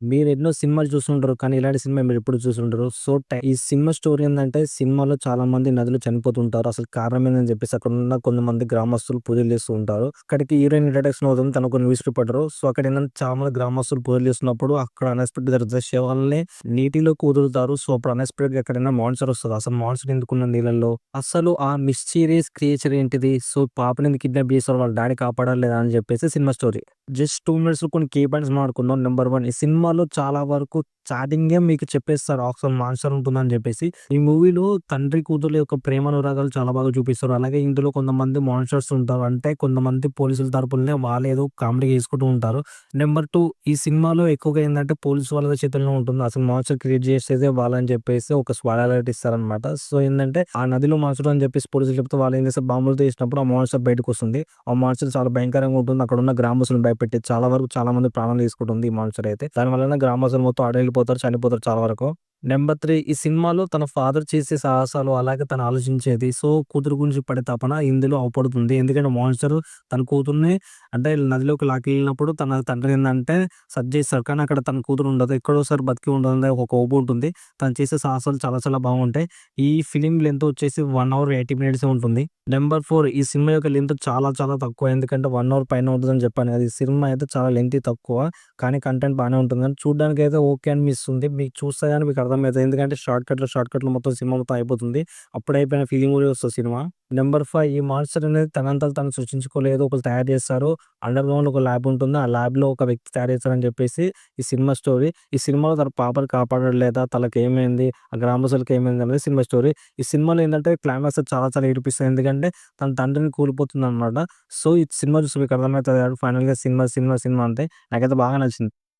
మీరెన్నో సినిమాలు చూసుంటారు. కానీ ఇలాంటి సినిమా మీరెప్పుడు చూసుండరు. సో, ఈ సినిమా స్టోరీ ఏందంటే సినిమాలో చాలామంది నదులు చనిపోతుంటారు. అసలు కారణం ఏందని చెప్పేసి అక్కడున్న కొంతమంది గ్రామస్తులు పూజలు చేస్తూ ఉంటారు. అక్కడికి హీరోయిన్ ఇంట్రడక్షన్ అవుతుంది. తనకు న్యూస్ పేపరు. సో, అక్కడేందంటే చాలా మంది గ్రామస్తులు పూజలు చేస్తున్నప్పుడు అక్కడ అన్‌ఎక్స్‌పెక్టెడ్ జరుగుతది. శవాల్ని నీటిలోకి వదులుతారు. సో, అప్పుడు అన్‌ఎక్స్‌పెక్టెడ్‌గా ఎక్కడైనా మాన్‌స్టర్ వస్తది. అసలు మాన్‌స్టర్ ఎందుకున్న నీళ్ళల్లో? అసలు ఆ మిస్టీరియస్ క్రియేచర్ ఏంటిది? సో, పాపని ఎందుకు కిడ్నాప్ చేసారు? వాళ్ళ డ్యాడీ కాపాడారా లేదా? అని చెప్పేసి సినిమా స్టోరీ. జస్ట్ 2 మినిట్స్‌లో కొన్ని కీ పాయింట్స్ మాట్లాడుకుందాం. నంబర్ 1 ఈ సినిమాలో చాలా వరకు స్టార్టింగే మీకు చెప్పేస్తారు అసలు మాన్‌స్టర్ ఉంటుందని జెప్పేసి. ఈ మూవీలో తండ్రి కూతుర్ల యొక్క ప్రేమానురాగాలు చాలా బాగా చూపిస్తారు. అలాగే ఇందులో కొంతమంది మాన్‌స్టర్స్ ఉంటారు. అంటే కొంతమంది పోలీసుల తరపులనే వాళ్ళేదో కామెడీగా చేసుకుంటూ ఉంటారు. నంబర్ 2 ఈ సినిమాలో ఎక్కువగా ఏందంటే పోలీసు వాళ్ళ చేతుల్లో ఉంటుంది. అసలు మాన్‌స్టర్ క్రియేట్ చేసేదే వాళ్ళని చెప్పేసి ఒక స్పాయిలర్ అలర్ట్ ఇస్తారనమాట. సో, ఏందంటే ఆ నదిలో మాన్‌స్టర్ అని చెప్పేసి పోలీసులు చెప్తే వాళ్ళేం చేస్తారు బాంబులతో ఏసినప్పుడు ఆ మాన్‌స్టర్ బయటకొస్తుంది. ఆ మాన్‌స్టర్ చాలా భయంకరంగా ఉంటుంది. అక్కడున్న గ్రామస్తులను భయపెట్టి చాలా వరకు చాలా మంది ప్రాణాలు తీసుకుంటుంది ఈ మాన్‌స్టర్ అయితే. దాని వలన గ్రామస్తులు మొత్తం అడెళ్ళిపోతారు, చనిపోతారు చాలా వరకు. నంబర్ 3 ఈ సినిమాలో తన ఫాదర్ చేసే సాహసాలు, అలాగే తను ఆలోచించేది. సో, కూతురు గురించి పడే తపన ఇందులో అవుపడుతుంది. ఎందుకంటే మాన్‌స్టర్ తన కూతుర్ని అంటే నదిలోకి లాకెళ్ళినప్పుడు తన తండ్రి ఏందంటే సెర్చ్ చేస్తాడు. కానీ అక్కడ తన కూతురు ఉండదు. ఎక్కడోసారి బతికి ఉండదనే ఒక హోప్ ఉంటుంది. తను చేసే సాహసాలు చాలా చాలా బాగుంటాయి. ఈ ఫిల్మ్ లెంత్ వచ్చేసి 1 అవర్ 80 మినిట్సే ఉంటుంది. నంబర్ 4 ఈ సినిమా యొక్క లెంత్ చాలా చాలా తక్కువ. ఎందుకంటే 1 అవర్ పైన ఉంటదని చెప్పాను కదా! ఈ సినిమా అయితే చాలా లెంతీ తక్కువ. కానీ కంటెంట్ బానే ఉంటుంది. కానీ చూడ్డానికైతే ఓకే అనిపిస్తుంది. మీకు చూస్తే గాని మీకు అర్థమైతది. ఎందుకంటే షార్ట్‌కట్‌లో మొత్తం సినిమా మొత్తం అయిపోతుంది. అప్పుడయిపోయిన ఫీలింగ్ కూడా వస్తది సినిమా. నంబర్ 5 ఈ మాన్స్టర్ అనేది తనంతట తాను సృష్టించుకోలేదు. ఒకళ్ళు తయారు చేస్తారు. అండర్‌గ్రౌండ్‌లో ఒక ల్యాబ్ ఉంటుంది. ఆ ల్యాబ్‌లో ఒక వ్యక్తి తయారు చేస్తారని చెప్పేసి ఈ సినిమా స్టోరీ. ఈ సినిమాలో తన పాపని కాపాడాడా లేదా? తనకేమైంది? ఆ గ్రామస్తులకి ఏమైంది? అనేది సినిమా స్టోరీ. ఈ సినిమాలో ఏందంటే క్లైమాక్స్ చాలా చాలా ఏడిపిస్తది. ఎందుకంటే తన తండ్రిని కోల్పోతుందనమాట. సో, ఈ సినిమా చూస్తే మీకు అర్థమైతది. ఫైనల్‌గా సినిమా అంతే. నాకైతే బాగా నచ్చింది.